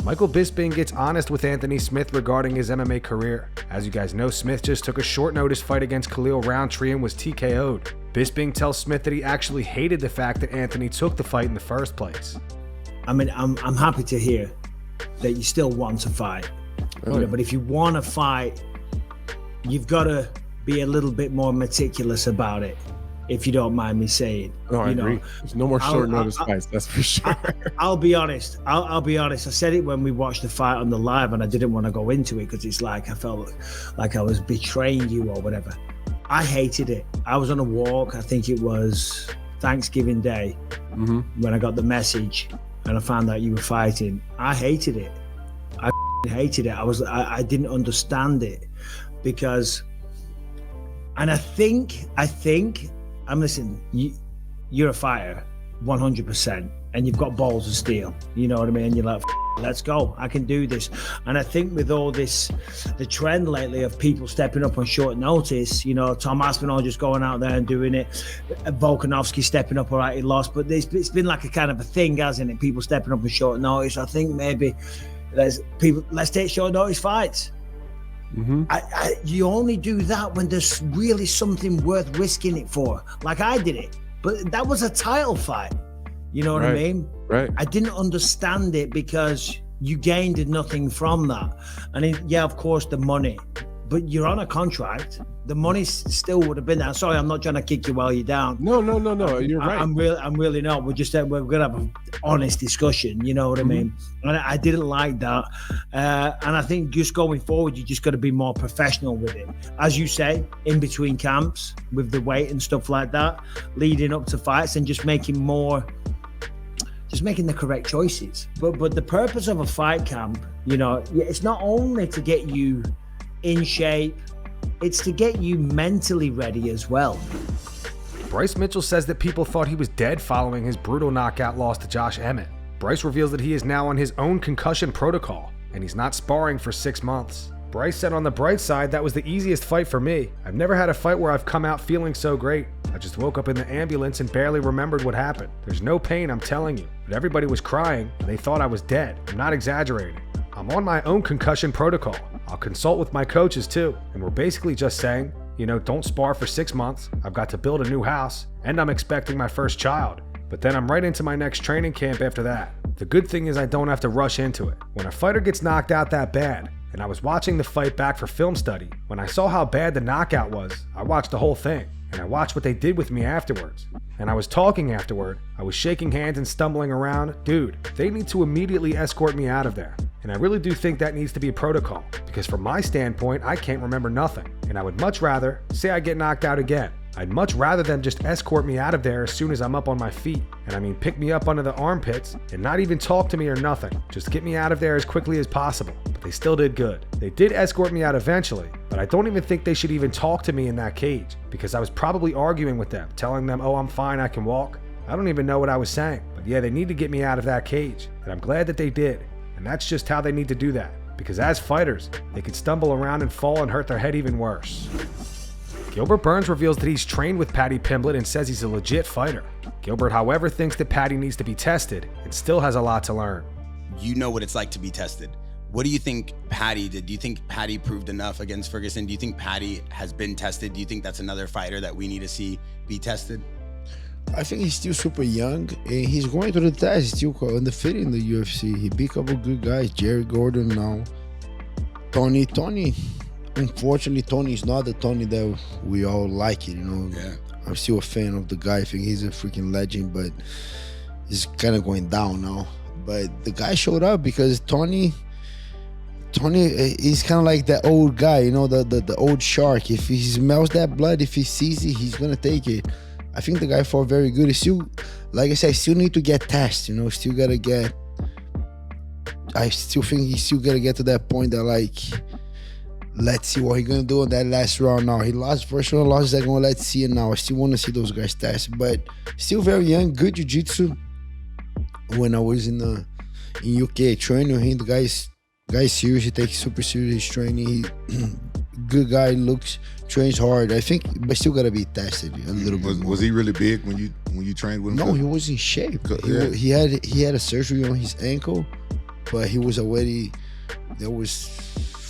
Michael Bisping gets honest with Anthony Smith regarding his MMA career. As you guys know, Smith just took a short notice fight against Khalil Roundtree and was TKO'd. Bisping tells Smith that he actually hated the fact that Anthony took the fight in the first place. I mean, I'm happy to hear that you still want to fight. You know, but if you want to fight, you've got to be a little bit more meticulous about it, if you don't mind me saying. No, I agree. There's no more short notice fights, that's for sure. I'll be honest. I'll be honest. I said it when we watched the fight on the live, and I didn't want to go into it because it's like I felt like I was betraying you or whatever. I hated it. I was on a walk. I think it was Thanksgiving Day when I got the message and I found out you were fighting. I hated it. I hated it. I didn't understand it because, and I think, I'm listening, you're a fighter, 100%, and you've got balls of steel. You know what I mean? You're like, let's go, I can do this. And I think with all this, the trend lately of people stepping up on short notice, you know, Tom Aspinall just going out there and doing it, Volkanovski stepping up, all right, he lost, but it's been like a kind of a thing, hasn't it? People stepping up on short notice. I think maybe let's take short notice fights. You only do that when there's really something worth risking it for. Like I did it, but that was a title fight. You know what I mean? Right. I didn't understand it because you gained nothing from that. And yeah, of course, the money, but you're on a contract. The money still would have been there. Sorry, I'm not trying to kick you while you're down. No. You're right. I'm really not. We're gonna have an honest discussion. You know what I mean? And I didn't like that. And I think just going forward, you just got to be more professional with it. As you say, in between camps with the weight and stuff like that, leading up to fights and just making the correct choices. But the purpose of a fight camp, you know, it's not only to get you in shape, it's to get you mentally ready as well. Bryce Mitchell says that people thought he was dead following his brutal knockout loss to Josh Emmett. Bryce reveals that he is now on his own concussion protocol, and he's not sparring for 6 months. Bryce said, on the bright side, that was the easiest fight for me. I've never had a fight where I've come out feeling so great. I just woke up in the ambulance and barely remembered what happened. There's no pain, I'm telling you. But everybody was crying, and they thought I was dead. I'm not exaggerating. I'm on my own concussion protocol. I'll consult with my coaches too, and we're basically just saying, you know, don't spar for 6 months. I've got to build a new house, and I'm expecting my first child. But then I'm right into my next training camp after that. The good thing is I don't have to rush into it. When a fighter gets knocked out that bad, and I was watching the fight back for film study, when I saw how bad the knockout was, I watched the whole thing, and I watched what they did with me afterwards. And I was talking afterward, I was shaking hands and stumbling around. Dude, they need to immediately escort me out of there. And I really do think that needs to be a protocol, because from my standpoint, I can't remember nothing. And I would much rather, say I get knocked out again, I'd much rather them just escort me out of there as soon as I'm up on my feet. And I mean, pick me up under the armpits and not even talk to me or nothing. Just get me out of there as quickly as possible. But they still did good. They did escort me out eventually, but I don't even think they should even talk to me in that cage, because I was probably arguing with them, telling them, oh, I'm fine, I can walk. I don't even know what I was saying. But yeah, they need to get me out of that cage. And I'm glad that they did. And that's just how they need to do that. Because as fighters, they could stumble around and fall and hurt their head even worse. Gilbert Burns reveals that he's trained with Paddy Pimblett and says he's a legit fighter. Gilbert, however, thinks that Paddy needs to be tested and still has a lot to learn. You know what it's like to be tested. What do you think Paddy did? Do you think Paddy proved enough against Ferguson? Do you think Paddy has been tested? Do you think that's another fighter that we need to see be tested? I think he's still super young and he's going to the test. He's still undefeated in the UFC. He beat a couple good guys, Jerry Gordon now. Tony, unfortunately, Tony is not the Tony that we all like it, you know. Yeah. I'm still a fan of the guy. I think he's a freaking legend, but he's kind of going down now. But the guy showed up because Tony is kind of like that old guy, you know, the old shark. If he smells that blood, if he sees it, he's gonna take it. I think the guy fought very good. He still, like I said, still need to get tested, you know, still gotta get, I still think he still gotta get to that point that, like, let's see what he's gonna do in that last round now. He lost first round, lost second one, let's see it now. I still wanna see those guys test, but still very young, good jiu-jitsu. When I was in UK training him, the guy's serious, he takes super serious his training. He, good guy, looks, trains hard. I think, but still gotta be tested a little bit more. Was he really big when you trained with him? No, he was in shape. Yeah. He had a surgery on his ankle, but he was already, that was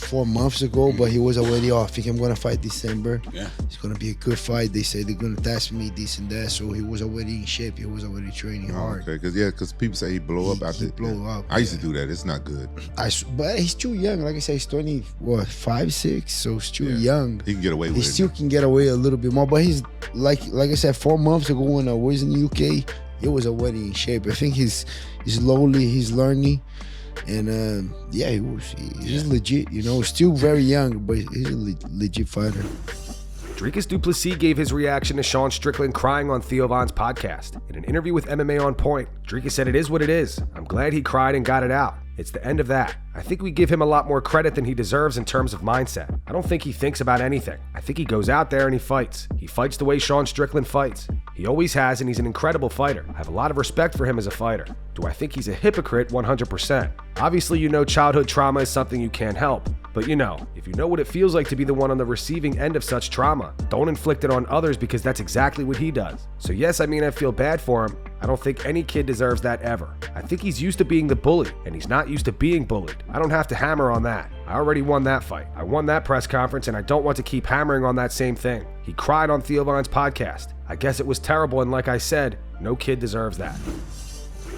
4 months ago, but he was already off. I think I'm gonna fight December. Yeah. It's gonna be a good fight. They say they're gonna test me, this and that. So he was already in shape. He was already training hard. Okay, because people say he blow up after. He blow up. I used to do that. It's not good. But he's too young. Like I said, he's 5, 6, so he's too young. He can get away with He it. still can get away a little bit more. But he's like I said, 4 months ago when I was in the UK, he was already in shape. I think he's learning. And he's legit, still very young, but he's a legit fighter. Dricus Du Plessis gave his reaction to Sean Strickland crying on Theo Von's podcast. In an interview with MMA On Point, Dricus said, "It is what it is. I'm glad he cried and got it out. It's the end of that. I think we give him a lot more credit than he deserves in terms of mindset. I don't think he thinks about anything. I think he goes out there and he fights. He fights the way Sean Strickland fights. He always has, and he's an incredible fighter. I have a lot of respect for him as a fighter. Do I think he's a hypocrite? 100%. Obviously, childhood trauma is something you can't help. But if you know what it feels like to be the one on the receiving end of such trauma, don't inflict it on others because that's exactly what he does. So yes, I feel bad for him. I don't think any kid deserves that ever. I think he's used to being the bully, and he's not used to being bullied. I don't have to hammer on that. I already won that fight. I won that press conference, and I don't want to keep hammering on that same thing. He cried on Theo Von's podcast. I guess it was terrible, and like I said, no kid deserves that."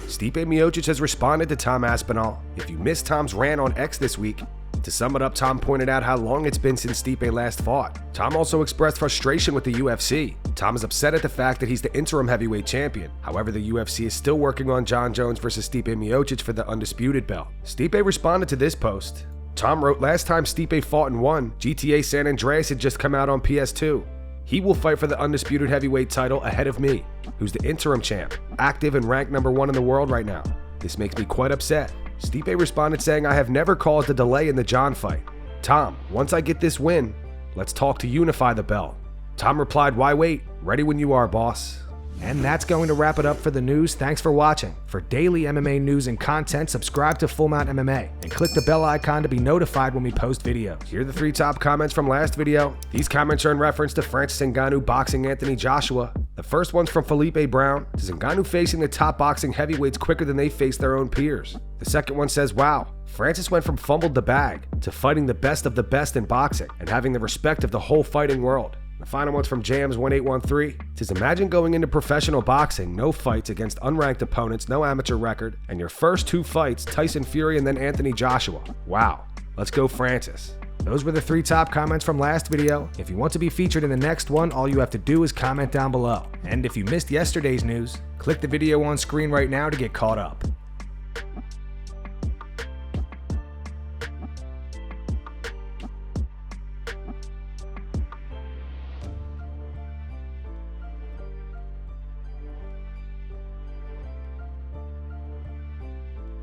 Stipe Miocic has responded to Tom Aspinall. If you missed Tom's rant on X this week, to sum it up, Tom pointed out how long it's been since Stipe last fought. Tom also expressed frustration with the UFC. Tom is upset at the fact that he's the interim heavyweight champion. However, the UFC is still working on John Jones versus Stipe Miocic for the undisputed belt. Stipe responded to this post. Tom wrote, "Last time Stipe fought and won, GTA San Andreas had just come out on PS2. He will fight for the undisputed heavyweight title ahead of me, who's the interim champ, active and ranked #1 in the world right now. This makes me quite upset." Stipe responded saying, "I have never caused a delay in the John fight. Tom, once I get this win, let's talk to unify the belt." Tom replied, "Why wait? Ready when you are, boss." And that's going to wrap it up for the news. Thanks for watching. For daily MMA news and content, subscribe to Full Mount MMA and click the bell icon to be notified when we post videos. Here are the 3 top comments from last video. These comments are in reference to Francis Ngannou boxing Anthony Joshua. The first one's from Felipe Brown. Is Ngannou facing the top boxing heavyweights quicker than they face their own peers? The second one says, "Wow, Francis went from fumbled the bag to fighting the best of the best in boxing and having the respect of the whole fighting world." The final one's from Jams1813. It says, "Imagine going into professional boxing, no fights against unranked opponents, no amateur record, and your first 2 fights, Tyson Fury and then Anthony Joshua. Wow, let's go Francis." Those were the 3 top comments from last video. If you want to be featured in the next one, all you have to do is comment down below. And if you missed yesterday's news, click the video on screen right now to get caught up.